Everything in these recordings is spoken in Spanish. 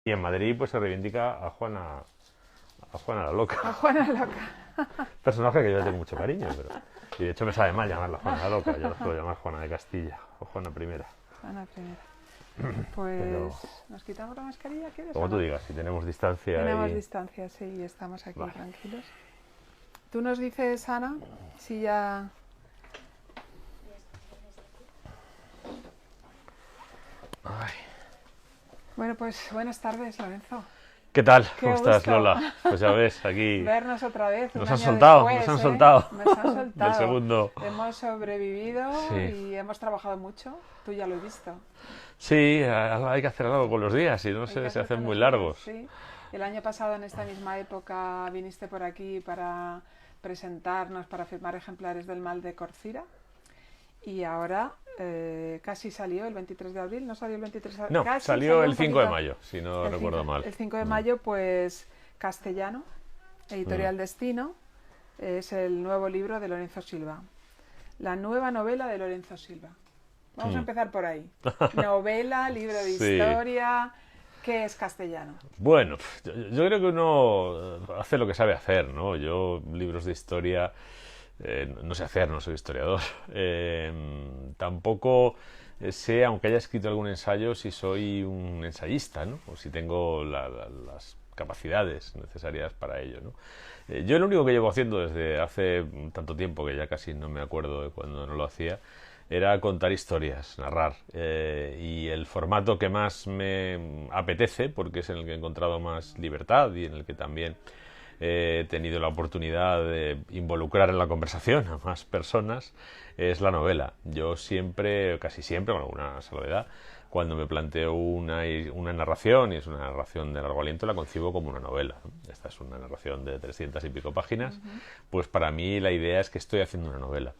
Y en Madrid pues se reivindica a Juana la Loca, A Juana Loca. personaje que yo le tengo mucho cariño, pero y de hecho me sabe mal llamarla Juana la Loca, yo la suelo llamar Juana de Castilla o Juana I. Juana primera. Pero Pues nos quitamos la mascarilla, ¿quieres o como tú no? digas, si tenemos distancia Tenemos y distancia, sí, y estamos aquí vale. tranquilos. Tú nos dices, Ana, si ya... Ay. Bueno, pues buenas tardes, Lorenzo. ¿Qué tal? Qué ¿Cómo estás, gusto Lola? Pues ya ves, aquí vernos otra vez, un nos han año soltado, después, nos han ¿eh? soltado Nos han del soltado. segundo. Hemos sobrevivido Sí, y hemos trabajado mucho. Tú ya lo he visto. sí, hay que hacer algo con los días y no Hay que se hacer hacen con muy los días, largos. sí. El año pasado, en esta misma época, viniste por aquí para presentarnos, para firmar ejemplares del Mal de Corcira. Y ahora casi salió el 23 de abril, ¿no salió el 23 de abril? No, Casi salió salió el un 5 de poquito. mayo, si no El 5, recuerdo mal. el 5 de mayo, pues Castellano, Mm. Editorial Destino, es el nuevo libro de Lorenzo Silva. La nueva novela de Lorenzo Silva. Vamos a Mm. empezar por ahí. Novela, libro de Sí. historia. ¿Qué es Castellano? Bueno, yo creo que uno hace lo que sabe hacer, ¿no? Yo libros de historia no sé hacer, no soy historiador. Tampoco sé, aunque haya escrito algún ensayo, si soy un ensayista, ¿no? O si tengo las capacidades necesarias para ello, ¿no? Yo lo único que llevo haciendo desde hace tanto tiempo, que ya casi no me acuerdo de cuando no lo hacía, era contar historias, narrar. Y el formato que más me apetece, porque es en el que he encontrado más libertad y en el que también he tenido la oportunidad de involucrar en la conversación a más personas, es la novela. Yo siempre, casi siempre, con alguna salvedad, cuando me planteo una narración, y es una narración de largo aliento, la concibo como una novela. Esta es una narración de 300 y pico páginas, pues para mí la idea es que estoy haciendo una novela.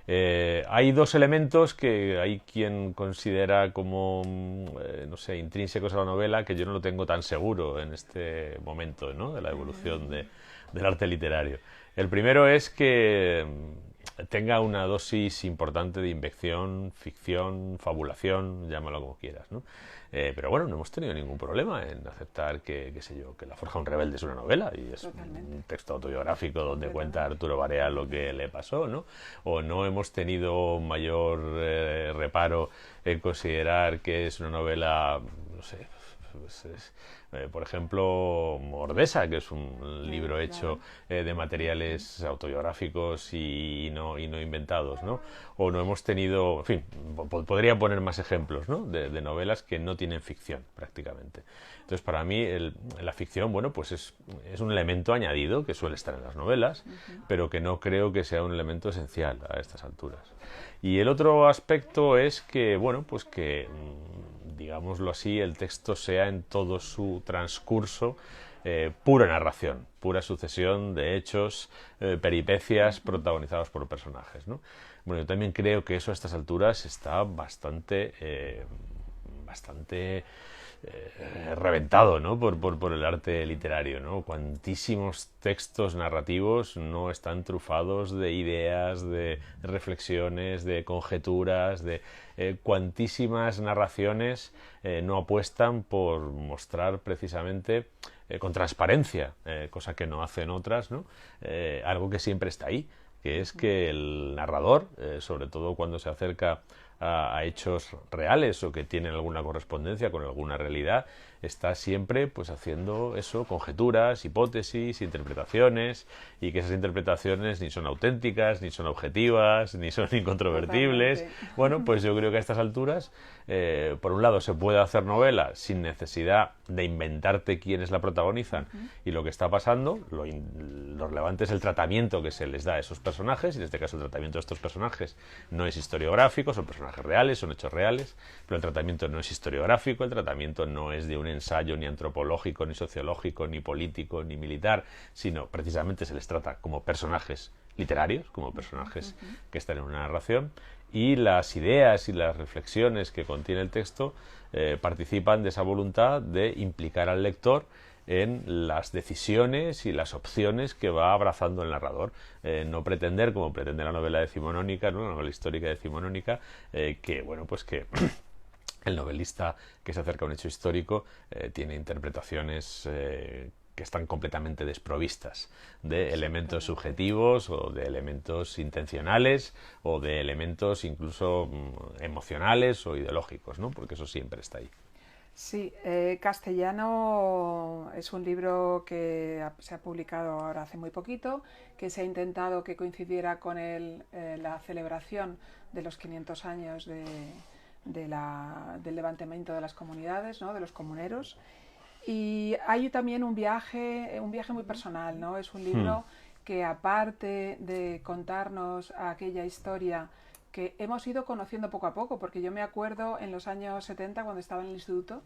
Hay dos elementos que hay quien considera como, no sé, intrínsecos a la novela, que yo no lo tengo tan seguro en este momento, ¿no?, de la evolución del arte literario. El primero es que tenga una dosis importante de invención, ficción, fabulación, llámalo como quieras, ¿no? Pero bueno, no hemos tenido ningún problema en aceptar que, qué sé yo, que La Forja de un Rebelde es una novela y es Totalmente. un texto autobiográfico donde cuenta Completamente. Arturo Barea lo que le pasó, ¿no? O no hemos tenido mayor reparo en considerar que es una novela, no sé, pues por ejemplo, Mordesa, que es un libro hecho Claro. de materiales autobiográficos y no inventados, ¿no? O no hemos tenido, en fin, podría poner más ejemplos, ¿no?, de novelas que no tienen ficción prácticamente. Entonces, para mí, la ficción, bueno, pues es un elemento añadido que suele estar en las novelas, pero que no creo que sea un elemento esencial a estas alturas. Y el otro aspecto es que, bueno, pues que digámoslo así, el texto sea en todo su transcurso pura narración, pura sucesión de hechos, peripecias protagonizados por personajes, ¿no? Bueno, yo también creo que eso a estas alturas está bastante reventado, ¿no?, por el arte literario, ¿no? Cuantísimos textos narrativos no están trufados de ideas, de reflexiones, de conjeturas, de cuantísimas narraciones no apuestan por mostrar precisamente con transparencia, cosa que no hacen otras, ¿no? Algo que siempre está ahí, que es que el narrador, sobre todo cuando se acerca a hechos reales o que tienen alguna correspondencia con alguna realidad, está siempre pues haciendo eso, conjeturas, hipótesis, interpretaciones, y que esas interpretaciones ni son auténticas, ni son objetivas, ni son incontrovertibles. Totalmente. Bueno, pues yo creo que a estas alturas, por un lado, se puede hacer novela sin necesidad de inventarte quiénes la protagonizan y lo que está pasando. Lo relevante es el tratamiento que se les da a esos personajes, y en este caso el tratamiento de estos personajes no es historiográfico, son personajes reales, son hechos reales, pero el tratamiento no es historiográfico, el tratamiento no es de un ensayo ni antropológico, ni sociológico, ni político, ni militar, sino precisamente se les trata como personajes literarios, como personajes que están en una narración, y las ideas y las reflexiones que contiene el texto participan de esa voluntad de implicar al lector en las decisiones y las opciones que va abrazando el narrador. No pretender, como pretende la novela decimonónica, ¿no?, la novela histórica decimonónica, que, bueno, pues que el novelista que se acerca a un hecho histórico tiene interpretaciones que están completamente desprovistas de elementos subjetivos o de elementos intencionales o de elementos incluso emocionales o ideológicos, ¿no? Porque eso siempre está ahí. Sí, Castellano es un libro que se ha publicado ahora hace muy poquito, que se ha intentado que coincidiera con la celebración de los 500 años del levantamiento de las comunidades, ¿no? De los comuneros. Y hay también un viaje muy personal, ¿no? Es un libro que, aparte de contarnos aquella historia que hemos ido conociendo poco a poco, porque yo me acuerdo en los años 70, cuando estaba en el instituto,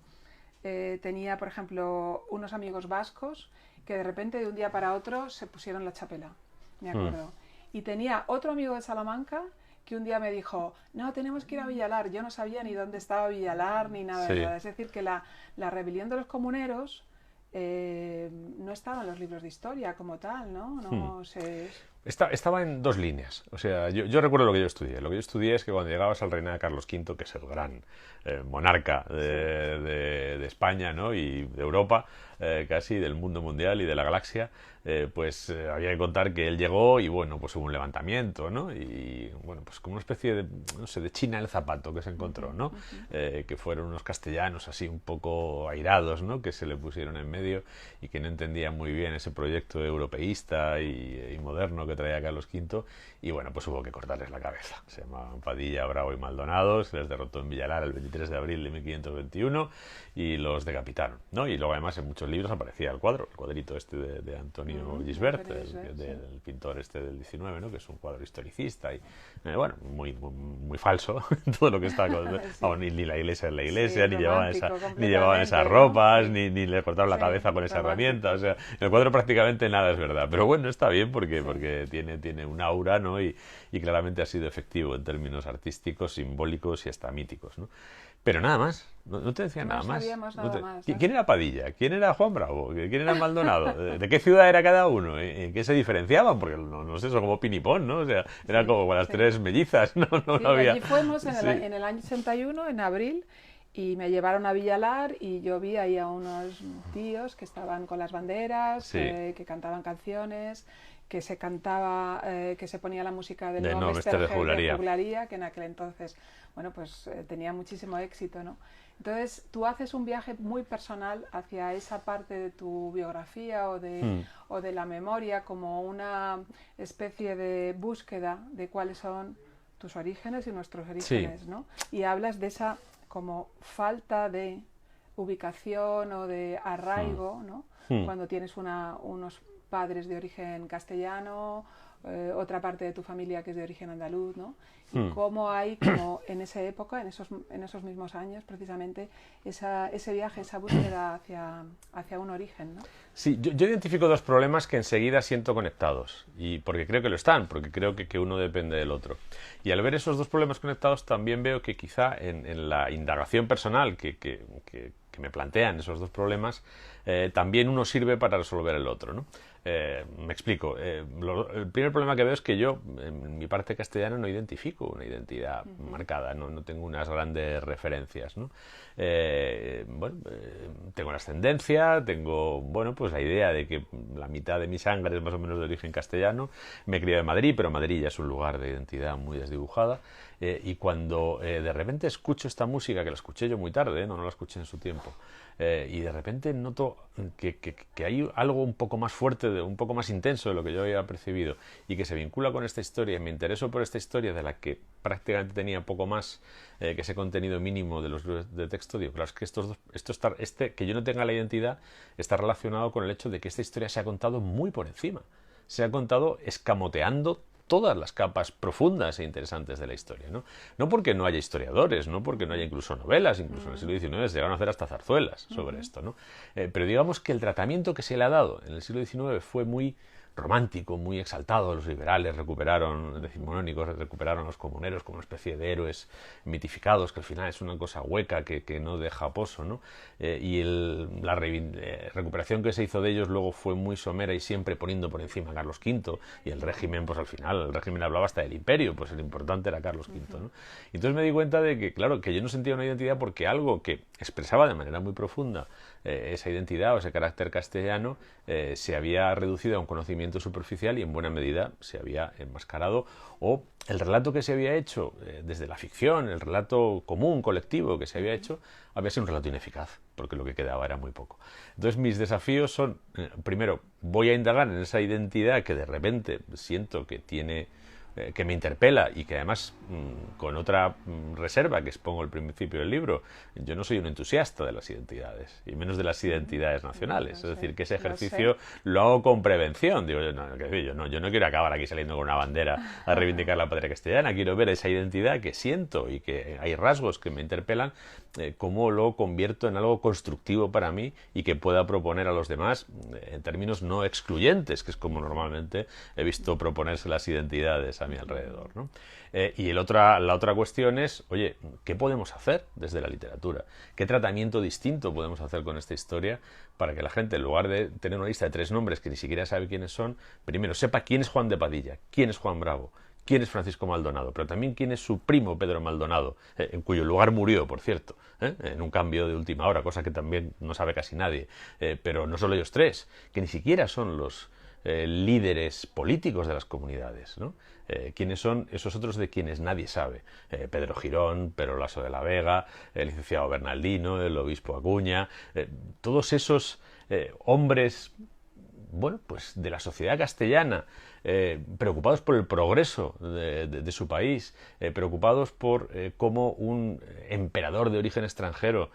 tenía, por ejemplo, unos amigos vascos que de repente, de un día para otro, se pusieron la chapela, me acuerdo. Y tenía otro amigo de Salamanca que un día me dijo, no, tenemos que ir a Villalar. Yo no sabía ni dónde estaba Villalar ni nada de nada. Es decir, que la rebelión de los comuneros no estaba en los libros de historia como tal, ¿no? No sé. Estaba en dos líneas. O sea, yo recuerdo lo que yo estudié. Lo que yo estudié es que cuando llegabas al reinado de Carlos V, que es el gran monarca de España, ¿no? Y de Europa, casi del mundo mundial y de la galaxia, pues había que contar que él llegó y bueno, pues hubo un levantamiento, ¿no? Y bueno, pues como una especie de, no sé, de China en el zapato que se encontró, ¿no? Que fueron unos castellanos así un poco airados, ¿no? Que se le pusieron en medio y que no entendían muy bien ese proyecto europeísta y moderno que traía Carlos V, y bueno, pues hubo que cortarles la cabeza. Se llamaban Padilla, Bravo y Maldonado, se les derrotó en Villalar el 23 de abril de 1521 y los decapitaron, ¿no? Y luego además en muchos libros aparecía el cuadrito este de Antonio Gisbert, del pintor este del 19, ¿no? Que es un cuadro historicista y bueno, muy falso todo lo que está con, ni la iglesia es la iglesia, ni llevaban esas ropas, ¿no? ni le cortaron la cabeza con esa herramienta. O sea, en el cuadro prácticamente nada es verdad, pero bueno, está bien porque tiene un aura, ¿no? Y claramente ha sido efectivo en términos artísticos, simbólicos y hasta míticos, ¿no? Pero nada más, no te decía nada más. Nada más. ¿Quién era Padilla? ¿Quién era Juan Bravo? ¿Quién era Maldonado? ¿De qué ciudad era cada uno? ¿En qué se diferenciaban? Porque no sé, eso como pinipón, ¿no? O sea, eran como las tres mellizas, ¿no? Había... Allí fuimos en el año 81, en abril, y me llevaron a Villalar y yo vi ahí a unos tíos que estaban con las banderas, que cantaban canciones, que se cantaba, que se ponía la música del No Mester de Juglaría, que en aquel entonces, bueno, pues tenía muchísimo éxito, ¿no? Entonces tú haces un viaje muy personal hacia esa parte de tu biografía o de la memoria, como una especie de búsqueda de cuáles son tus orígenes y nuestros orígenes, ¿no? Y hablas de esa como falta de ubicación o de arraigo, ¿no? Cuando tienes unos padres de origen castellano, otra parte de tu familia que es de origen andaluz, ¿no? Y cómo hay, como en esa época, en esos mismos años, precisamente, ese viaje, esa búsqueda hacia un origen, ¿no? Sí, yo identifico dos problemas que enseguida siento conectados, y porque creo que lo están, porque creo que uno depende del otro. Y al ver esos dos problemas conectados, también veo que quizá en la indagación personal que me plantean esos dos problemas, también uno sirve para resolver el otro, ¿no? Me explico. El primer problema que veo es que yo, en mi parte castellana, no identifico una identidad marcada, no tengo unas grandes referencias, ¿no? Tengo la ascendencia, tengo, bueno, pues la idea de que la mitad de mi sangre es más o menos de origen castellano. Me he criado en Madrid, pero Madrid ya es un lugar de identidad muy desdibujada. Y cuando de repente escucho esta música, que la escuché yo muy tarde, no la escuché en su tiempo, y de repente noto que hay algo un poco más fuerte, un poco más intenso de lo que yo había percibido, y que se vincula con esta historia, y me intereso por esta historia de la que prácticamente tenía poco más que ese contenido mínimo de los libros de texto. Digo, claro, es que que yo no tenga la identidad está relacionado con el hecho de que esta historia se ha contado muy por encima, se ha contado escamoteando todas las capas profundas e interesantes de la historia, ¿no? No porque no haya historiadores, no porque no haya incluso novelas, incluso en el siglo XIX se llegaron a hacer hasta zarzuelas sobre esto, ¿no? Pero digamos que el tratamiento que se le ha dado en el siglo XIX fue muy romántico, muy exaltado. Los liberales recuperaron, decimonónicos, recuperaron a los comuneros como una especie de héroes mitificados, que al final es una cosa hueca que no deja poso, ¿no? Y la recuperación que se hizo de ellos luego fue muy somera y siempre poniendo por encima a Carlos V, y el régimen, pues al final, el régimen hablaba hasta del imperio, pues el importante era Carlos V, ¿no? Y entonces me di cuenta de que, claro, que yo no sentía una identidad porque algo que expresaba de manera muy profunda esa identidad o ese carácter castellano se había reducido a un conocimiento superficial y en buena medida se había enmascarado, o el relato que se había hecho desde la ficción, el relato común, colectivo que se había hecho, había sido un relato ineficaz, porque lo que quedaba era muy poco. Entonces mis desafíos son, primero, voy a indagar en esa identidad que de repente siento que tiene, que me interpela y que además con otra reserva que expongo al principio del libro, yo no soy un entusiasta de las identidades y menos de las identidades nacionales, es decir, que ese ejercicio lo hago con prevención. Digo, yo no quiero acabar aquí saliendo con una bandera a reivindicar la patria castellana, quiero ver esa identidad que siento y que hay rasgos que me interpelan, cómo lo convierto en algo constructivo para mí y que pueda proponer a los demás en términos no excluyentes, que es como normalmente he visto proponerse las identidades a mi alrededor, ¿no? Y la otra cuestión es, oye, ¿qué podemos hacer desde la literatura? ¿Qué tratamiento distinto podemos hacer con esta historia para que la gente, en lugar de tener una lista de 3 nombres que ni siquiera sabe quiénes son, primero sepa quién es Juan de Padilla, quién es Juan Bravo, quién es Francisco Maldonado, pero también quién es su primo Pedro Maldonado, en cuyo lugar murió, por cierto, en un cambio de última hora, cosa que también no sabe casi nadie, pero no solo ellos 3, que ni siquiera son los líderes políticos de las comunidades, ¿no? ¿Quiénes son esos otros de quienes nadie sabe? Pedro Girón, Pedro Laso de la Vega, el licenciado Bernaldino, el obispo Acuña, todos esos hombres, bueno, pues de la sociedad castellana, preocupados por el progreso de su país, preocupados por cómo un emperador de origen extranjero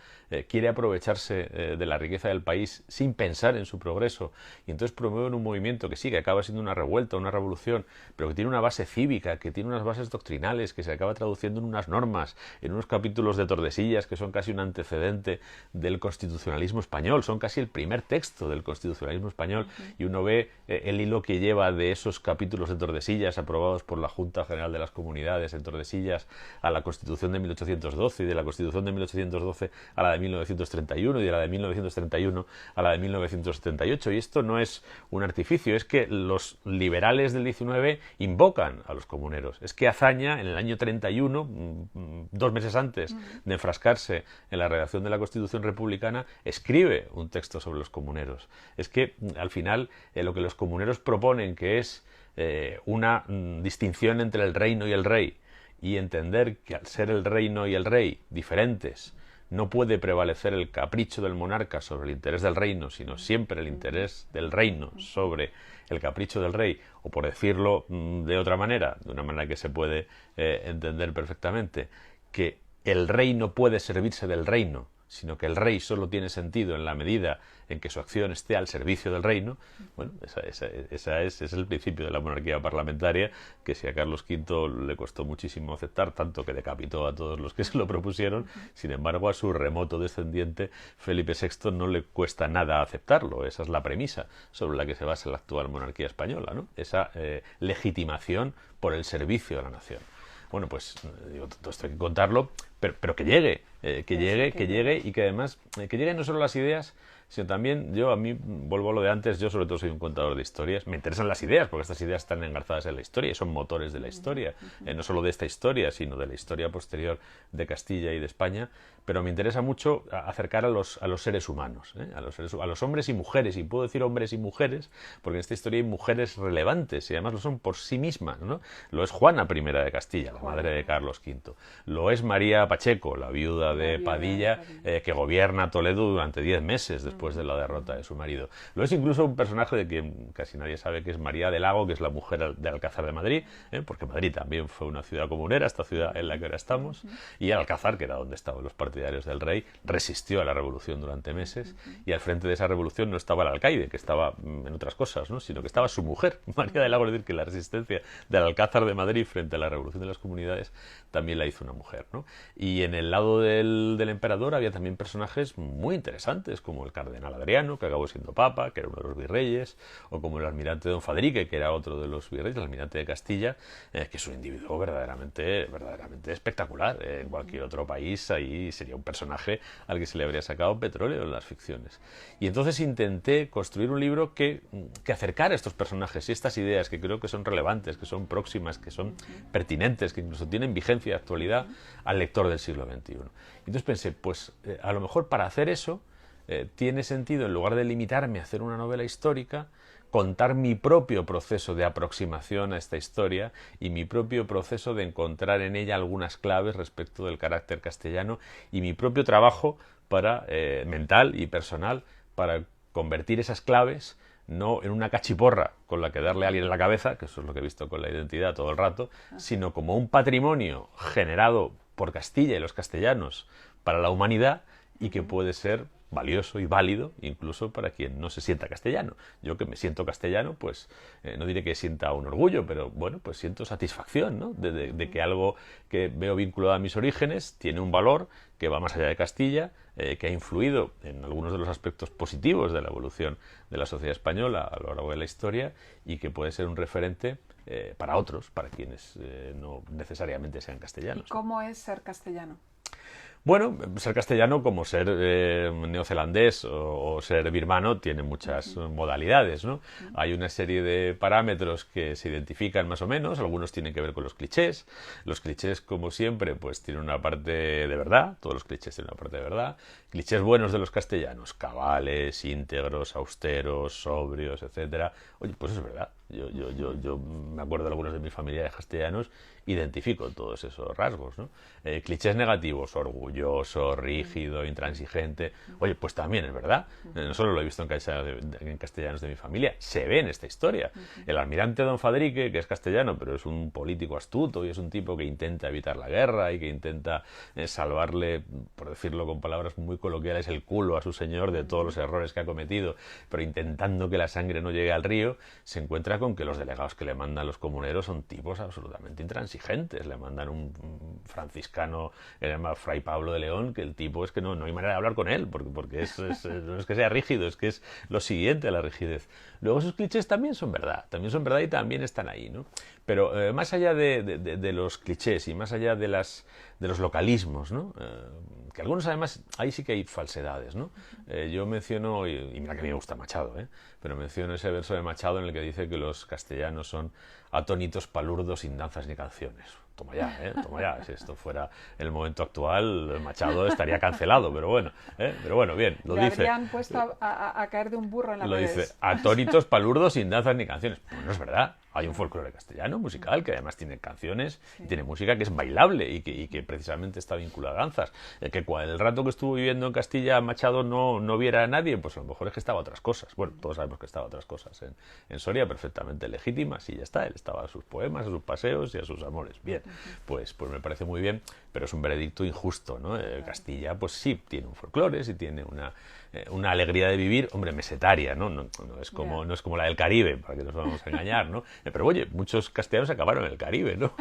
quiere aprovecharse de la riqueza del país sin pensar en su progreso, y entonces promueven un movimiento que sí, que acaba siendo una revuelta, una revolución, pero que tiene una base cívica, que tiene unas bases doctrinales, que se acaba traduciendo en unas normas, en unos capítulos de Tordesillas que son casi un antecedente del constitucionalismo español, son casi el primer texto del constitucionalismo español, y uno ve el hilo que lleva de esos capítulos de Tordesillas aprobados por la Junta General de las Comunidades en Tordesillas a la Constitución de 1812, y de la Constitución de 1812 a la de 1931, y de la de 1931 a la de 1978, y esto no es un artificio, es que los liberales del 19 invocan a los comuneros. Es que Azaña, en el año 31, 2 meses antes de enfrascarse en la redacción de la Constitución republicana, escribe un texto sobre los comuneros. Es que al final lo que los comuneros proponen, que es una distinción entre el reino y el rey, y entender que al ser el reino y el rey diferentes, no puede prevalecer el capricho del monarca sobre el interés del reino, sino siempre el interés del reino sobre el capricho del rey, o por decirlo de otra manera, de una manera que se puede entender perfectamente, que el rey no puede servirse del reino, sino que el rey solo tiene sentido en la medida en que su acción esté al servicio del reino. Bueno, ese es el principio de la monarquía parlamentaria, que si a Carlos V le costó muchísimo aceptar, tanto que decapitó a todos los que se lo propusieron, sin embargo a su remoto descendiente Felipe VI no le cuesta nada aceptarlo. Esa es la premisa sobre la que se basa la actual monarquía española, ¿no? Esa legitimación por el servicio a la nación. Bueno, pues digo, todo esto hay que contarlo, pero que llegue, que llegue y que además, que lleguen no solo las ideas, sino también, a mí, vuelvo a lo de antes, yo sobre todo soy un contador de historias, me interesan las ideas, porque estas ideas están engarzadas en la historia y son motores de la historia, no solo de esta historia, sino de la historia posterior de Castilla y de España, pero me interesa mucho acercar a los seres humanos, a los hombres y mujeres, y puedo decir hombres y mujeres, porque en esta historia hay mujeres relevantes, y además lo son por sí mismas, ¿no? Lo es Juana I de Castilla, la madre de Carlos V, lo es María Pacheco, la viuda de Padilla, que gobierna Toledo durante 10 meses después de la derrota de su marido. Lo es incluso un personaje de quien casi nadie sabe, que es María de Lago, que es la mujer de Alcázar de Madrid, porque Madrid también fue una ciudad comunera, esta ciudad en la que ahora estamos, y Alcázar, que era donde estaban los partidarios del rey, resistió a la revolución durante meses, y al frente de esa revolución no estaba el alcaide, que estaba en otras cosas, ¿no? Sino que estaba su mujer, María de Lago. Es decir, que la resistencia del Alcázar de Madrid frente a la revolución de las comunidades también la hizo una mujer, ¿no? Y en el lado del emperador había también personajes muy interesantes, como el cardenal Adriano, que acabó siendo papa, que era uno de los virreyes, o como el almirante don Fadrique, que era otro de los virreyes, el almirante de Castilla, que es un individuo verdaderamente espectacular. En cualquier otro país ahí sería un personaje al que se le habría sacado petróleo en las ficciones. Y entonces intenté construir un libro que acercara a estos personajes y estas ideas que creo que son relevantes, que son próximas, que son pertinentes, que incluso tienen vigencia y actualidad al lector del siglo XXI. Entonces pensé, pues a lo mejor para hacer eso tiene sentido, en lugar de limitarme a hacer una novela histórica, contar mi propio proceso de aproximación a esta historia y mi propio proceso de encontrar en ella algunas claves respecto del carácter castellano y mi propio trabajo mental y personal para convertir esas claves no en una cachiporra con la que darle a alguien en la cabeza, que eso es lo que he visto con la identidad todo el rato, sino como un patrimonio generado por Castilla y los castellanos para la humanidad y que puede ser valioso y válido incluso para quien no se sienta castellano. Yo que me siento castellano, pues no diré que sienta un orgullo, pero bueno, pues siento satisfacción, ¿no? de que algo que veo vinculado a mis orígenes tiene un valor que va más allá de Castilla, que ha influido en algunos de los aspectos positivos de la evolución de la sociedad española a lo largo de la historia y que puede ser un referente para otros, para quienes no necesariamente sean castellanos. ¿Y cómo es ser castellano? Bueno, ser castellano como ser neozelandés o ser birmano tiene muchas modalidades, ¿no? Hay una serie de parámetros que se identifican más o menos, algunos tienen que ver con los clichés. Los clichés, como siempre, pues tienen una parte de verdad, todos los clichés tienen una parte de verdad. Clichés buenos de los castellanos, cabales, íntegros, austeros, sobrios, etcétera. Oye, pues es verdad. Yo me acuerdo de algunos de mis familiares castellanos, identifico todos esos rasgos, ¿no? Clichés negativos, orgulloso, rígido, intransigente. Oye, pues también es verdad. No solo lo he visto en castellanos de mi familia, se ve en esta historia. El almirante don Fadrique, que es castellano, pero es un político astuto y es un tipo que intenta evitar la guerra y que intenta salvarle, por decirlo con palabras muy coloquiales, el culo a su señor de todos los errores que ha cometido, pero intentando que la sangre no llegue al río, se encuentra con que los delegados que le mandan los comuneros son tipos absolutamente intransigentes. Le mandan un franciscano que se llama Fray Pablo de León, que el tipo es que no hay manera de hablar con él, porque no es que sea rígido, es que es lo siguiente a la rigidez. Luego sus clichés también son verdad y también están ahí, ¿no? Pero más allá de los clichés y más allá de los localismos, ¿no? Que algunos además, ahí sí que hay falsedades, ¿no? Yo menciono, y mira que a mí me gusta Machado, pero menciono ese verso de Machado en el que dice que los castellanos son atónitos palurdos sin danzas ni canciones. Toma ya, si esto fuera el momento actual, Machado estaría cancelado, pero bueno, bien, lo dice. Le habrían puesto a caer de un burro en las redes. Lo dice, atónitos palurdos sin danzas ni canciones. Pues no es verdad. Hay un folclore castellano musical que además tiene canciones y tiene música que es bailable y que precisamente está vinculada a danzas. Que el rato que estuvo viviendo en Castilla Machado no viera a nadie, pues a lo mejor es que estaba a otras cosas. Bueno, todos sabemos que estaba a otras cosas en Soria perfectamente legítimas y ya está. Él estaba a sus poemas, a sus paseos y a sus amores. Bien, pues me parece muy bien, pero es un veredicto injusto, ¿no? Castilla, pues sí, tiene un folclore, sí tiene una alegría de vivir, hombre, mesetaria, ¿no? No es como la del Caribe, para que nos vamos a engañar, ¿no? Pero oye, muchos castellanos acabaron en el Caribe, ¿no?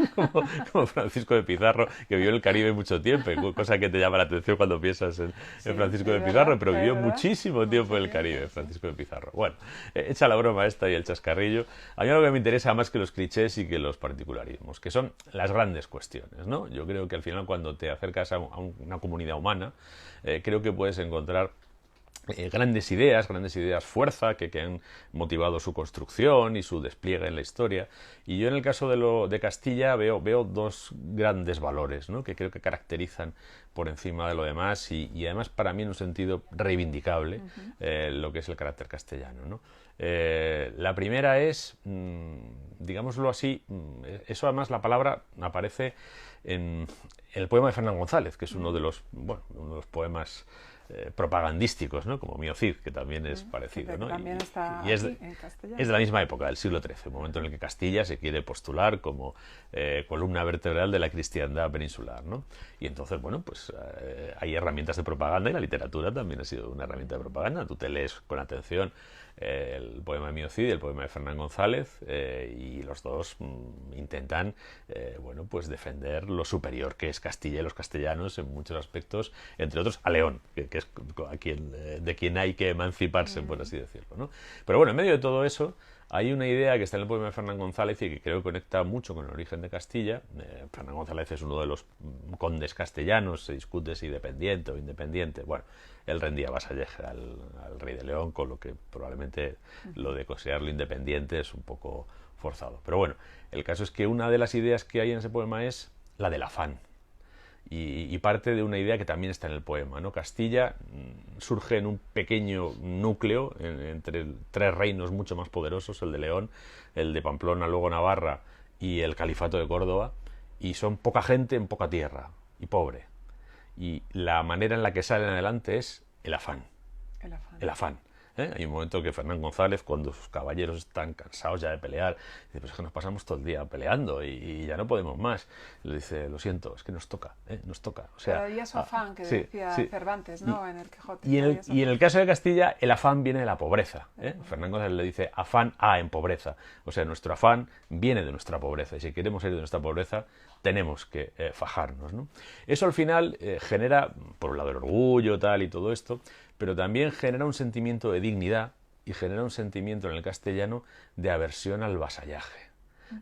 Como Francisco de Pizarro, que vivió en el Caribe mucho tiempo, cosa que te llama la atención cuando piensas en Francisco de Pizarro, pero vivió muchísimo tiempo en el Caribe, Francisco de Pizarro. Bueno, echa la broma esta y el chascarrillo. A mí lo que me interesa más que los clichés y que los particularismos, que son las grandes cuestiones, ¿no? Yo creo que al final cuando te acercas a una comunidad humana, creo que puedes encontrar grandes ideas fuerza que han motivado su construcción y su despliegue en la historia. Y yo en el caso de Castilla veo dos grandes valores, ¿no? Que creo que caracterizan por encima de lo demás y además para mí en un sentido reivindicable lo que es el carácter castellano, ¿no? La primera es, digámoslo así, eso además la palabra aparece en el poema de Fernán González, que es uno de los poemas propagandísticos, ¿no? Como Mío Cid, que también es parecido, ¿no? También está y es, en castellano. Es de la misma época, del siglo XIII, un momento en el que Castilla se quiere postular como columna vertebral de la cristiandad peninsular, ¿no? Y entonces, bueno, pues hay herramientas de propaganda y la literatura también ha sido una herramienta de propaganda. Tú te lees con atención el poema de Mío Cid y el poema de Fernán González y los dos intentan pues defender lo superior que es Castilla y los castellanos en muchos aspectos, entre otros a León, que es de quien hay que emanciparse, por así decirlo, ¿no? Pero bueno, en medio de todo eso hay una idea que está en el poema de Fernán González y que creo que conecta mucho con el origen de Castilla. Fernán González es uno de los condes castellanos, se discute si dependiente o independiente. Bueno, él rendía vasallaje al rey de León, con lo que probablemente lo de considerarlo independiente es un poco forzado. Pero bueno, el caso es que una de las ideas que hay en ese poema es la del afán. Y parte de una idea que también está en el poema, ¿no? Castilla surge en un pequeño núcleo entre tres reinos mucho más poderosos, el de León, el de Pamplona, luego Navarra y el Califato de Córdoba, y son poca gente en poca tierra y pobre. Y la manera en la que salen adelante es el afán. El afán. El afán. Hay un momento que Fernán González, cuando sus caballeros están cansados ya de pelear, dice, pues es que nos pasamos todo el día peleando y ya no podemos más. Y le dice, lo siento, es que nos toca, nos toca. O sea, pero había su afán, que sí, decía sí. Cervantes, ¿no? En el Quijote. Y en el caso de Castilla, el afán viene de la pobreza. Fernán González le dice, afán en pobreza. O sea, nuestro afán viene de nuestra pobreza. Y si queremos salir de nuestra pobreza, tenemos que fajarnos, ¿no? Eso al final genera, por un lado, el orgullo, tal y todo esto, pero también genera un sentimiento de dignidad y genera un sentimiento en el castellano de aversión al vasallaje.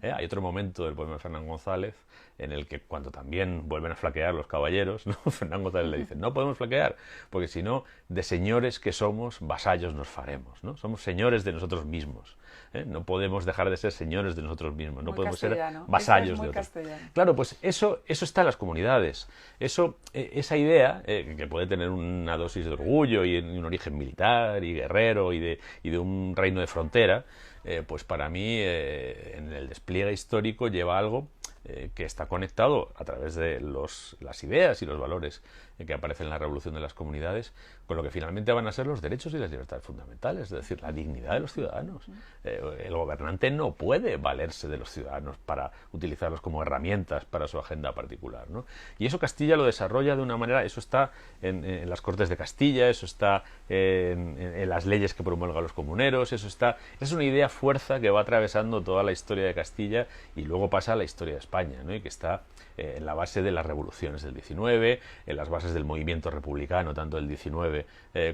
Hay otro momento del poema de Fernán González en el que cuando también vuelven a flaquear los caballeros, ¿no? Fernán González le dice, no podemos flaquear, porque si no, de señores que somos, vasallos nos faremos, ¿no? Somos señores de nosotros mismos. No podemos dejar de ser señores de nosotros mismos, no muy podemos ser castellano. vasallos Eso es de otros. Castellano. Claro, pues eso está en las comunidades. Esa idea, que puede tener una dosis de orgullo y un origen militar y guerrero y de un reino de frontera, pues para mí en el despliegue histórico lleva algo que está conectado a través de las ideas y los valores que aparecen en la revolución de las comunidades con lo que finalmente van a ser los derechos y las libertades fundamentales, es decir, la dignidad de los ciudadanos. El gobernante no puede valerse de los ciudadanos para utilizarlos como herramientas para su agenda particular, ¿no? Y eso Castilla lo desarrolla de una manera, eso está en las Cortes de Castilla, eso está en las leyes que promulgan los comuneros, esa es una idea fuerza que va atravesando toda la historia de Castilla y luego pasa a la historia de España, ¿no? Y que está en la base de las revoluciones del 19, en las bases del movimiento republicano, tanto del 19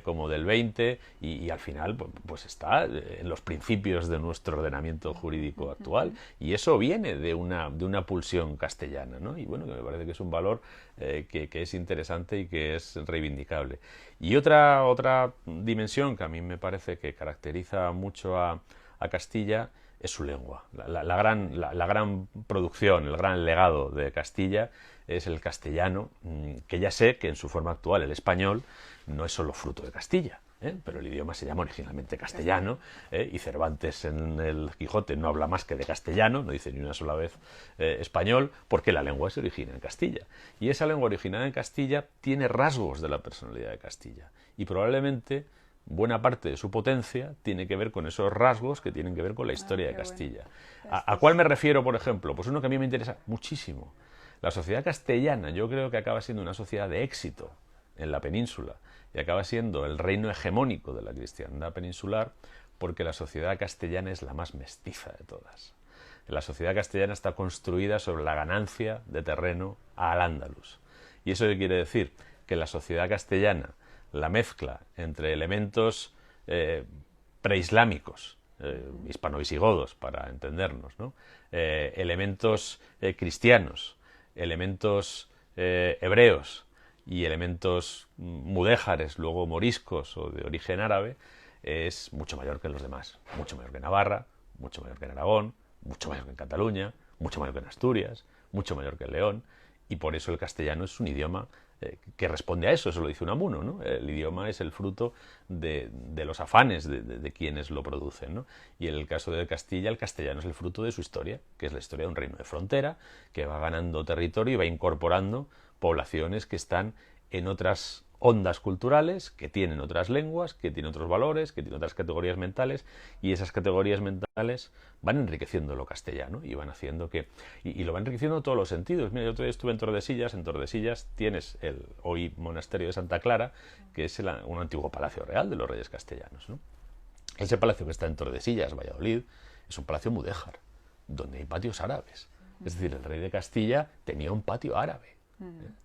como del 20, y al final pues está en los principios de nuestro ordenamiento jurídico actual, y eso viene de una pulsión castellana, ¿no? Y bueno, que me parece que es un valor que es interesante y que es reivindicable. Y otra dimensión que a mí me parece que caracteriza mucho a Castilla es su lengua. La gran producción, el gran legado de Castilla es el castellano, que ya sé que en su forma actual, el español, no es solo fruto de Castilla, pero el idioma se llama originalmente castellano, y Cervantes en el Quijote no habla más que de castellano, no dice ni una sola vez español, porque la lengua se origina en Castilla. Y esa lengua originada en Castilla tiene rasgos de la personalidad de Castilla. Y probablemente buena parte de su potencia tiene que ver con esos rasgos que tienen que ver con la historia de Castilla. Bueno. ¿A cuál me refiero, por ejemplo? Pues uno que a mí me interesa muchísimo. La sociedad castellana, yo creo que acaba siendo una sociedad de éxito en la península y acaba siendo el reino hegemónico de la cristiandad peninsular porque la sociedad castellana es la más mestiza de todas. La sociedad castellana está construida sobre la ganancia de terreno al Andalus. ¿Y eso qué quiere decir? Que la sociedad castellana, la mezcla entre elementos preislámicos, hispano-visigodos, para entendernos, ¿no? Elementos cristianos, elementos hebreos y elementos mudéjares, luego moriscos o de origen árabe, es mucho mayor que los demás. Mucho mayor que Navarra, mucho mayor que en Aragón, mucho mayor que en Cataluña, mucho mayor que en Asturias, mucho mayor que en León, y por eso el castellano es un idioma que responde a eso lo dice Unamuno, ¿no? El idioma es el fruto de los afanes de quienes lo producen, ¿no? Y en el caso de Castilla, el castellano es el fruto de su historia, que es la historia de un reino de frontera, que va ganando territorio y va incorporando poblaciones que están en otras ondas culturales, que tienen otras lenguas, que tienen otros valores, que tienen otras categorías mentales, y esas categorías mentales van enriqueciendo lo castellano y van haciendo que... Y lo van enriqueciendo en todos los sentidos. Mira, yo otro día estuve en Tordesillas tienes el hoy monasterio de Santa Clara, que es un antiguo palacio real de los reyes castellanos, ¿no? Ese palacio que está en Tordesillas, Valladolid, es un palacio mudéjar, donde hay patios árabes. Es decir, el rey de Castilla tenía un patio árabe.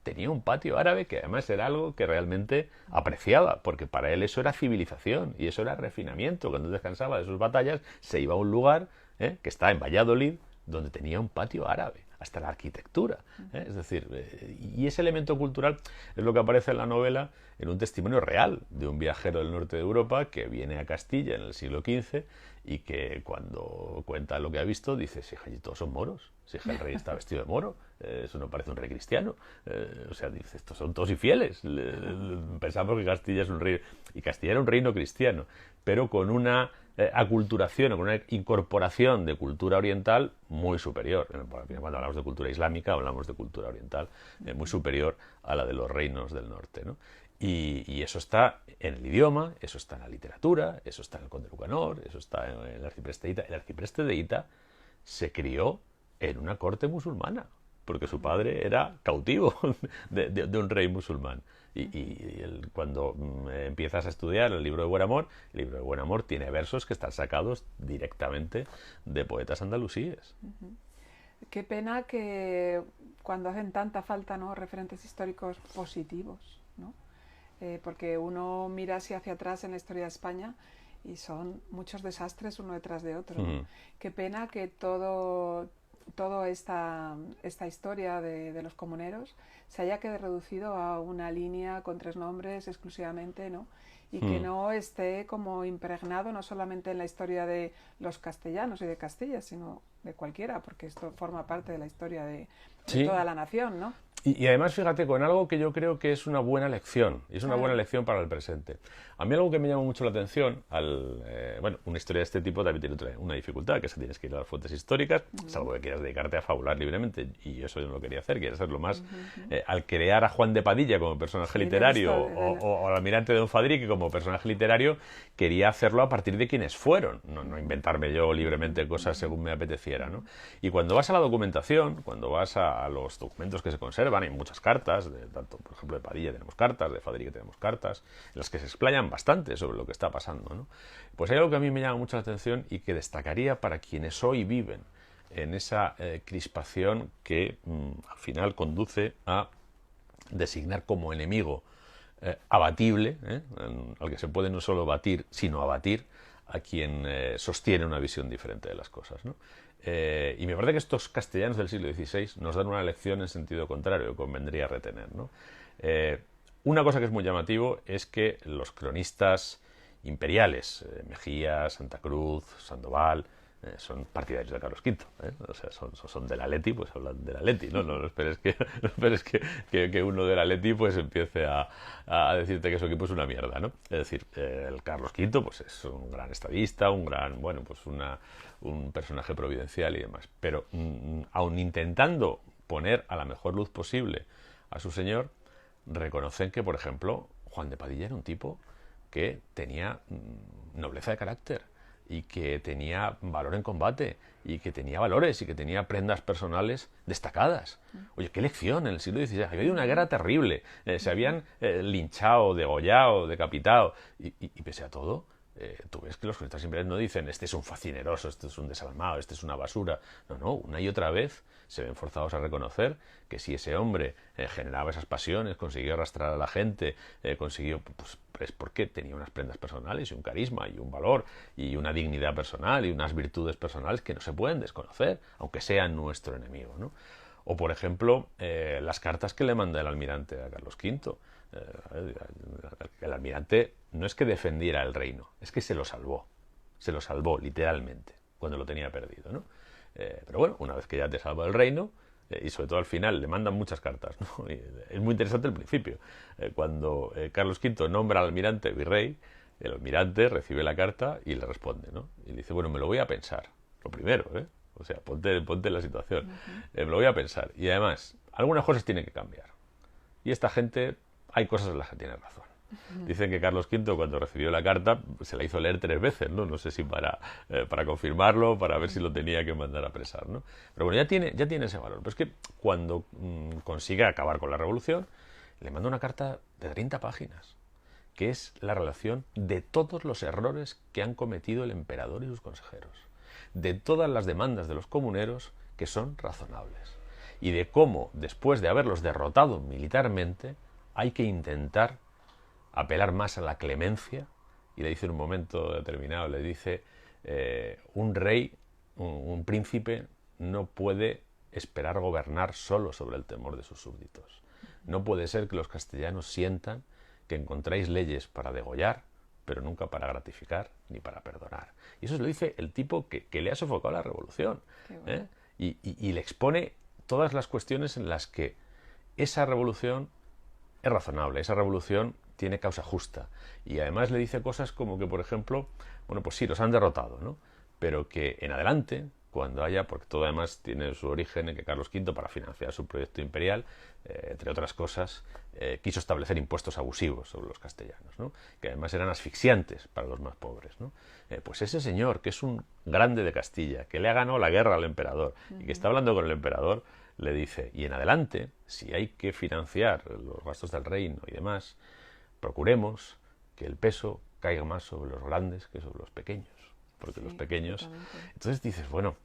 Tenía un patio árabe que además era algo que realmente apreciaba, porque para él eso era civilización y eso era refinamiento. Cuando descansaba de sus batallas, se iba a un lugar que está en Valladolid, donde tenía un patio árabe, hasta la arquitectura. Es decir, y ese elemento cultural es lo que aparece en la novela en un testimonio real de un viajero del norte de Europa que viene a Castilla en el siglo XV y que cuando cuenta lo que ha visto dice, si allí todos son moros, si el rey está vestido de moro, eso no parece un rey cristiano. O sea, dice, estos son todos infieles. Pensamos que Castilla es un rey, y Castilla era un reino cristiano, pero con una aculturación o con una incorporación de cultura oriental muy superior. Cuando hablamos de cultura islámica, hablamos de cultura oriental muy superior a la de los reinos del norte, ¿no? Y eso está en el idioma, eso está en la literatura, eso está en el Conde Lucanor, eso está en el arcipreste de Hita. El arcipreste de Hita se crió en una corte musulmana, porque su padre era cautivo de un rey musulmán. Cuando empiezas a estudiar el libro de Buen Amor, el libro de Buen Amor tiene versos que están sacados directamente de poetas andalusíes. Qué pena que cuando hacen tanta falta, ¿no?, referentes históricos positivos, ¿no? Porque uno mira hacia atrás en la historia de España y son muchos desastres uno detrás de otro, ¿no? Qué pena que toda esta historia de los comuneros se haya quedado reducido a una línea con 3 nombres exclusivamente, ¿no? Y que no esté como impregnado no solamente en la historia de los castellanos y de Castilla, sino de cualquiera, porque esto forma parte de la historia de toda la nación, ¿no? Y además, fíjate, con algo que yo creo que es una buena lección, y es una buena lección para el presente. A mí algo que me llama mucho la atención, bueno, una historia de este tipo también tiene una dificultad, que es que tienes que ir a las fuentes históricas, salvo que quieras dedicarte a fabular libremente, y eso yo no lo quería hacer, quería hacerlo más al crear a Juan de Padilla como personaje literario, o al almirante de Don Fadrique como personaje literario, quería hacerlo a partir de quienes fueron, no inventarme yo libremente cosas según me apeteciera, ¿no? Y cuando vas a la documentación, cuando vas a los documentos que se conservan, hay muchas cartas, tanto por ejemplo de Padilla tenemos cartas, de Fadrique tenemos cartas, en las que se explayan bastante sobre lo que está pasando, ¿no? Pues hay algo que a mí me llama mucho la atención y que destacaría para quienes hoy viven en esa crispación que al final conduce a designar como enemigo abatible, al que se puede no solo batir, sino abatir a quien sostiene una visión diferente de las cosas, ¿no? Y me parece que estos castellanos del siglo XVI nos dan una lección en sentido contrario, que convendría retener, ¿no? Una cosa que es muy llamativo es que los cronistas imperiales, Mejía, Santa Cruz, Sandoval, son partidarios de Carlos V, o sea, son del Atleti, pues hablan del Atleti, no esperes que uno del Atleti pues empiece a decirte que su equipo es una mierda, ¿no? Es decir, el Carlos V pues es un gran estadista, un gran, bueno, pues un personaje providencial y demás, pero aun intentando poner a la mejor luz posible a su señor, reconocen que, por ejemplo, Juan de Padilla era un tipo que tenía nobleza de carácter, y que tenía valor en combate, y que tenía valores, y que tenía prendas personales destacadas. Oye, qué lección en el siglo XVI. Había habido una guerra terrible, se habían linchado, degollado, decapitado, y pese a todo, tú ves que los cronistas imperiales no dicen este es un facineroso, este es un desalmado, este es una basura. No, una y otra vez se ven forzados a reconocer que si ese hombre generaba esas pasiones, consiguió arrastrar a la gente, consiguió, pues es porque tenía unas prendas personales y un carisma y un valor y una dignidad personal y unas virtudes personales que no se pueden desconocer, aunque sean nuestro enemigo, ¿no? O, por ejemplo, las cartas que le manda el almirante a Carlos V. El almirante no es que defendiera el reino, es que se lo salvó literalmente cuando lo tenía perdido, ¿no? Pero bueno, una vez que ya te salva el reino, y sobre todo al final le mandan muchas cartas, ¿no? Y es muy interesante el principio, cuando Carlos V nombra al almirante virrey, el almirante recibe la carta y le responde, ¿no? Y le dice, bueno, me lo voy a pensar, lo primero, o sea, ponte en la situación, me lo voy a pensar, y además algunas cosas tienen que cambiar, y esta gente, hay cosas en las que tiene razón. Dicen que Carlos V, cuando recibió la carta, se la hizo leer 3 veces, ¿no? No sé si para confirmarlo, para ver si lo tenía que mandar a apresar, ¿no? Pero bueno, ya tiene ese valor. Pero es que cuando consigue acabar con la revolución, le manda una carta de 30 páginas, que es la relación de todos los errores que han cometido el emperador y sus consejeros, de todas las demandas de los comuneros que son razonables. y de cómo, después de haberlos derrotado militarmente, hay que intentar apelar más a la clemencia, y le dice en un momento determinado, le dice, un rey, un príncipe, no puede esperar gobernar solo sobre el temor de sus súbditos. No puede ser que los castellanos sientan que encontráis leyes para degollar, pero nunca para gratificar ni para perdonar. Y eso se lo dice el tipo que le ha sofocado la revolución. Bueno. Y le expone todas las cuestiones en las que esa revolución es razonable, esa revolución tiene causa justa. Y además le dice cosas como que, por ejemplo, bueno, pues sí, los han derrotado, ¿no? Pero que en adelante, cuando haya, porque todo además tiene su origen en que Carlos V, para financiar su proyecto imperial, entre otras cosas, quiso establecer impuestos abusivos sobre los castellanos, ¿no? Que además eran asfixiantes para los más pobres, ¿no? Pues ese señor, que es un grande de Castilla, que le ha ganado la guerra al emperador y que está hablando con el emperador, le dice, y en adelante, si hay que financiar los gastos del reino y demás, procuremos que el peso caiga más sobre los grandes que sobre los pequeños. Porque sí, los pequeños... Totalmente. Entonces dices, bueno,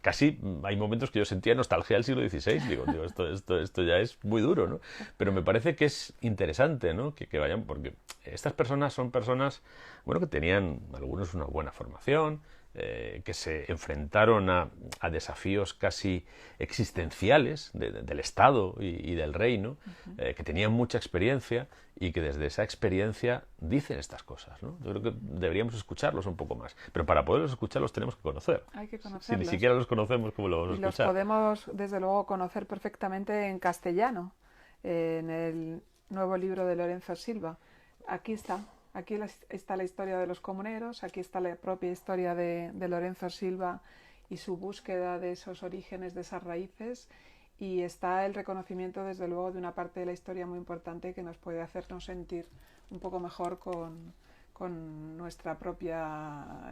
casi hay momentos que yo sentía nostalgia del siglo XVI. Digo, esto ya es muy duro, ¿no? Pero me parece que es interesante, ¿no? Que vayan, porque estas personas son personas, bueno, que tenían algunos una buena formación, que se enfrentaron a desafíos casi existenciales del Estado y del reino, que tenían mucha experiencia y que desde esa experiencia dicen estas cosas, ¿no? Yo creo que deberíamos escucharlos un poco más, pero para poderlos escuchar los tenemos que conocer. Hay que conocerlos. Si ni siquiera los conocemos, ¿cómo lo vamos a escuchar? Los podemos, desde luego, conocer perfectamente en castellano, en el nuevo libro de Lorenzo Silva. Aquí está. Aquí está la historia de los comuneros, aquí está la propia historia de Lorenzo Silva y su búsqueda de esos orígenes, de esas raíces, y está el reconocimiento, desde luego, de una parte de la historia muy importante que nos puede hacernos sentir un poco mejor con nuestra propia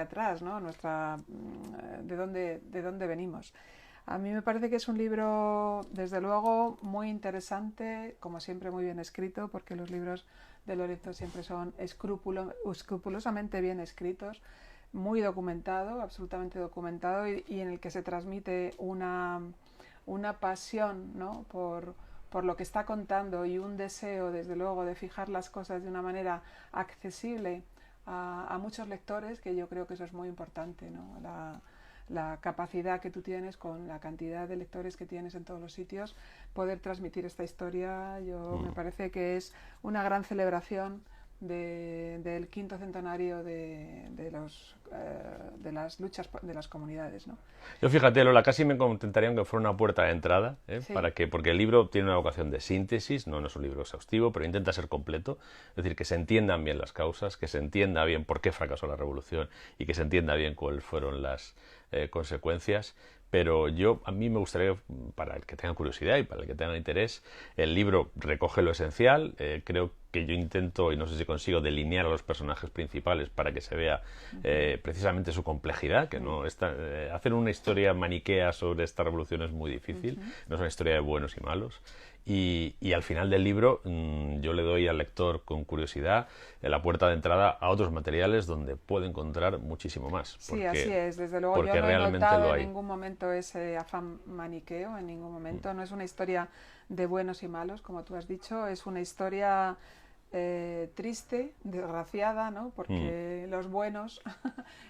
atrás, ¿no? De dónde venimos. A mí me parece que es un libro, desde luego, muy interesante, como siempre muy bien escrito, porque los libros de Lorenzo siempre son escrupulosamente bien escritos, muy documentado, absolutamente documentado, y en el que se transmite una pasión, ¿no? por lo que está contando, y un deseo, desde luego, de fijar las cosas de una manera accesible a muchos lectores, que yo creo que eso es muy importante, ¿no? La capacidad que tú tienes, con la cantidad de lectores que tienes en todos los sitios, poder transmitir esta historia. Me parece que es una gran celebración del quinto centenario de las luchas de las comunidades, ¿no? Yo, fíjate, Lola, casi me contentaría aunque fuera una puerta de entrada, sí. Porque el libro tiene una vocación de síntesis, no es un libro exhaustivo, pero intenta ser completo, es decir, que se entiendan bien las causas, que se entienda bien por qué fracasó la revolución y que se entienda bien cuáles fueron las consecuencias. Pero a mí me gustaría, para el que tenga curiosidad y para el que tenga interés, el libro recoge lo esencial. Creo que yo intento, y no sé si consigo, delinear a los personajes principales para que se vea precisamente su complejidad, que no está, hacer una historia maniquea sobre esta revolución es muy difícil, no es una historia de buenos y malos. Y al final del libro yo le doy al lector, con curiosidad, la puerta de entrada a otros materiales donde puede encontrar muchísimo más. Sí, así es, desde luego. Yo no he notado en ningún momento ese afán maniqueo, en ningún momento. No es una historia de buenos y malos, como tú has dicho, es una historia triste, desgraciada, ¿no? Porque los buenos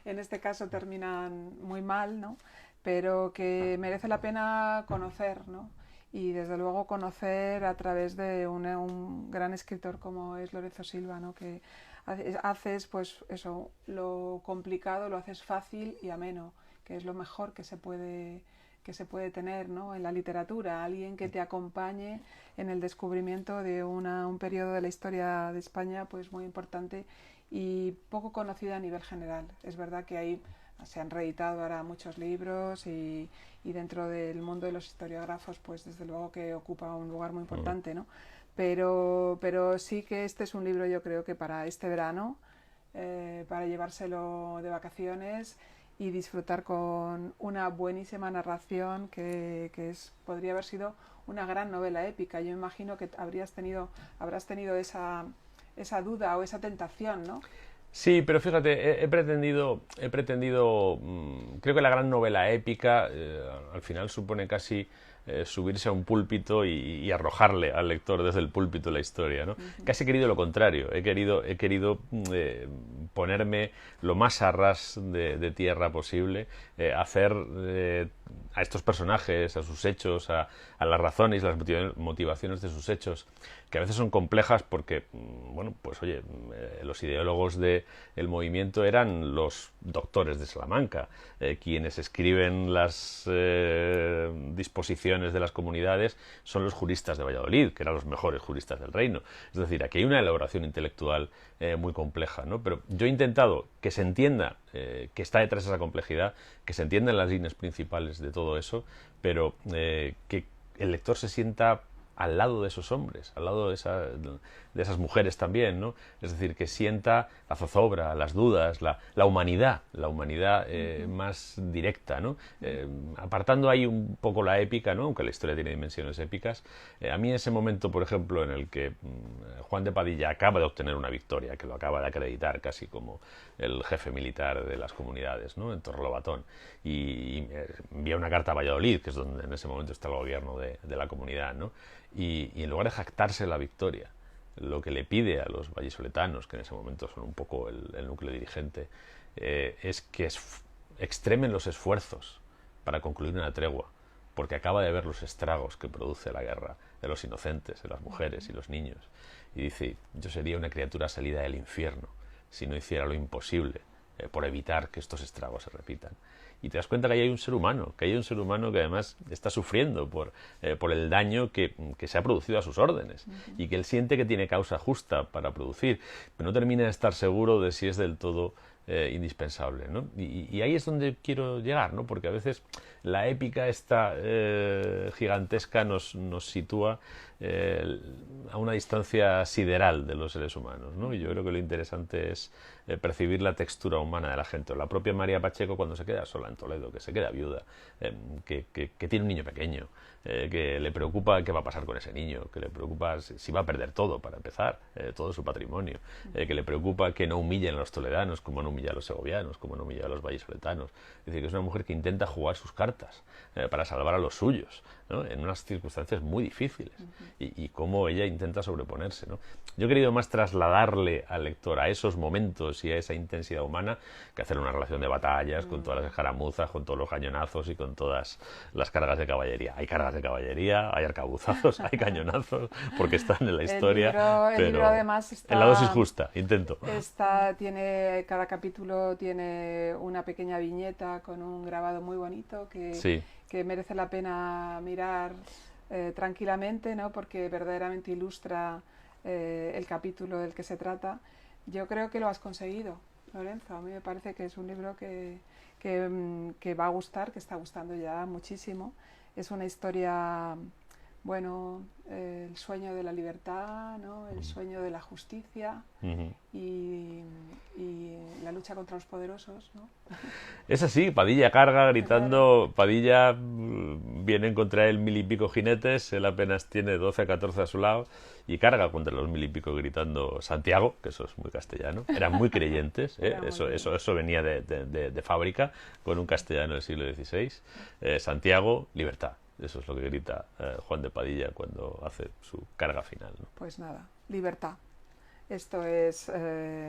en este caso terminan muy mal, ¿no? Pero que merece la pena conocer, ¿no? Y desde luego conocer a través de un gran escritor como es Lorenzo Silva, ¿no? Que haces, pues eso, lo complicado lo haces fácil y ameno, que es lo mejor que se puede tener, ¿no? En la literatura, alguien que te acompañe en el descubrimiento de un periodo de la historia de España pues muy importante y poco conocido a nivel general. Es verdad que se han reeditado ahora muchos libros y dentro del mundo de los historiógrafos pues desde luego que ocupa un lugar muy importante, ¿no? Pero sí que este es un libro, yo creo que para este verano, para llevárselo de vacaciones y disfrutar con una buenísima narración que podría haber sido una gran novela épica. Yo imagino que habrás tenido esa duda o esa tentación, ¿no? Sí, pero fíjate, he pretendido, creo que la gran novela épica al final supone casi subirse a un púlpito y arrojarle al lector desde el púlpito la historia, ¿no? Casi he querido lo contrario, he querido ponerme lo más a ras de tierra posible, hacer a estos personajes, a sus hechos, a las razones y las motivaciones de sus hechos, que a veces son complejas porque, bueno, pues oye, los ideólogos del movimiento eran los doctores de Salamanca, quienes escriben las disposiciones de las comunidades son los juristas de Valladolid, que eran los mejores juristas del reino. Es decir, aquí hay una elaboración intelectual muy compleja, ¿no? Pero yo he intentado que se entienda que está detrás de esa complejidad, que se entiendan las líneas principales de todo eso, pero que el lector se sienta al lado de esos hombres, al lado de esas mujeres también, ¿no? Es decir, que sienta la zozobra, las dudas, la humanidad más directa, ¿no? Apartando ahí un poco la épica, ¿no? Aunque la historia tiene dimensiones épicas, a mí ese momento, por ejemplo, en el que Juan de Padilla acaba de obtener una victoria, que lo acaba de acreditar casi como el jefe militar de las comunidades, ¿no? En Torrelobatón, y envía una carta a Valladolid, que es donde en ese momento está el gobierno de la comunidad, ¿no? Y en lugar de jactarse la victoria, lo que le pide a los vallisoletanos, que en ese momento son un poco el núcleo dirigente, es que extremen los esfuerzos para concluir una tregua, porque acaba de ver los estragos que produce la guerra de los inocentes, de las mujeres y los niños. Y dice, yo sería una criatura salida del infierno si no hiciera lo imposible por evitar que estos estragos se repitan. Y te das cuenta que ahí hay un ser humano, que además está sufriendo por el daño que se ha producido a sus órdenes y que él siente que tiene causa justa para producir, pero no termina de estar seguro de si es del todo indispensable, ¿no? Y ahí es donde quiero llegar, ¿no? Porque a veces la épica esta gigantesca nos sitúa a una distancia sideral de los seres humanos, ¿no? Y yo creo que lo interesante es percibir la textura humana de la gente. O la propia María Pacheco cuando se queda sola en Toledo, que se queda viuda, que tiene un niño pequeño, que le preocupa qué va a pasar con ese niño, que le preocupa si va a perder todo, para empezar, todo su patrimonio, que le preocupa que no humillen a los toledanos como no humilla a los segovianos, como no humilla a los vallisoletanos. Es decir, que es una mujer que intenta jugar sus cartas para salvar a los suyos, ¿no? En unas circunstancias muy difíciles, y cómo ella intenta sobreponerse, ¿no? Yo he querido más trasladarle al lector a esos momentos y a esa intensidad humana que hacer una relación de batallas con todas las escaramuzas, con todos los cañonazos y con todas las cargas de caballería. Hay cargas de caballería, hay arcabuzazos, hay cañonazos, porque están en la historia. El libro además está, en la dosis justa, intento. Cada capítulo tiene una pequeña viñeta con un grabado muy bonito que merece la pena mirar tranquilamente, ¿no? Porque verdaderamente ilustra el capítulo del que se trata. Yo creo que lo has conseguido, Lorenzo. A mí me parece que es un libro que va a gustar, que está gustando ya muchísimo. Es una historia, bueno, el sueño de la libertad, ¿no? El sueño de la justicia y la lucha contra los poderosos, ¿no? Es así, Padilla carga gritando, Padilla vienen contra él 1000 y pico jinetes, él apenas tiene 12 14 a su lado y carga contra los 1000 y pico gritando Santiago, que eso es muy castellano, eran muy creyentes, eso venía de fábrica con un castellano del siglo XVI, Santiago, libertad. Eso es lo que grita Juan de Padilla cuando hace su carga final, ¿no? Pues nada, libertad. Esto es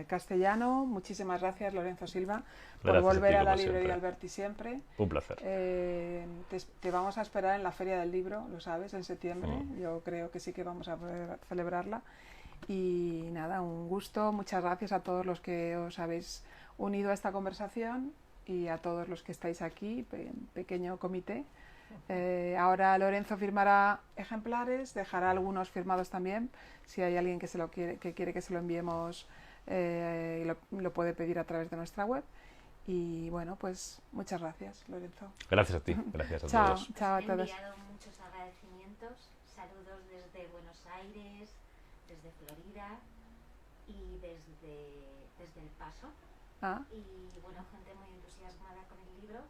castellano. Muchísimas gracias, Lorenzo Silva, por volver a la librería Alberti siempre. Un placer. Te vamos a esperar en la Feria del Libro, lo sabes, en septiembre. Yo creo que sí que vamos a poder celebrarla. Y nada, un gusto. Muchas gracias a todos los que os habéis unido a esta conversación y a todos los que estáis aquí, pequeño comité. Ahora Lorenzo firmará ejemplares, dejará algunos firmados también. Si hay alguien que quiere que se lo enviemos, lo puede pedir a través de nuestra web. Y bueno, pues muchas gracias, Lorenzo. Gracias a ti, gracias a todos. Chao a todos. He enviado muchos agradecimientos, saludos desde Buenos Aires, desde Florida y desde El Paso. Y bueno, gente muy entusiasmada con el libro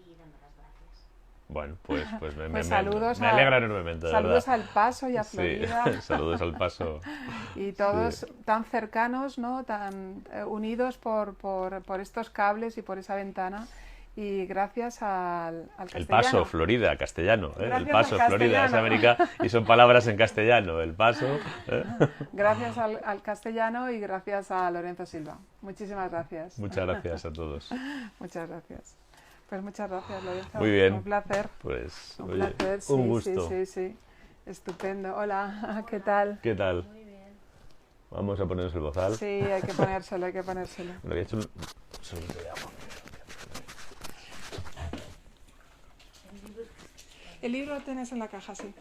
y dando las gracias. Bueno, pues saludos me alegra enormemente, de saludos verdad. al Paso y a Sí, Florida. saludos al Paso. Y todos Sí. tan cercanos, ¿no? Tan unidos por estos cables y por esa ventana. Y gracias al El castellano. Paso, Florida, castellano. El Gracias Paso, al Florida, es castellano. América y son palabras en castellano. El Paso. Gracias al castellano y gracias a Lorenzo Silva. Muchísimas gracias. Muchas gracias a todos. Muchas gracias. Pues muchas gracias, Lorenzo. Muy bien. Un placer. Pues, Un oye, placer, sí, un gusto. sí. Estupendo. Hola, ¿qué tal? ¿Qué tal? Vamos a ponernos el bozal. Sí, hay que ponérselo, hay que ponérselo. Bueno, he hecho un sorbito de agua. El libro lo tienes en la caja, sí.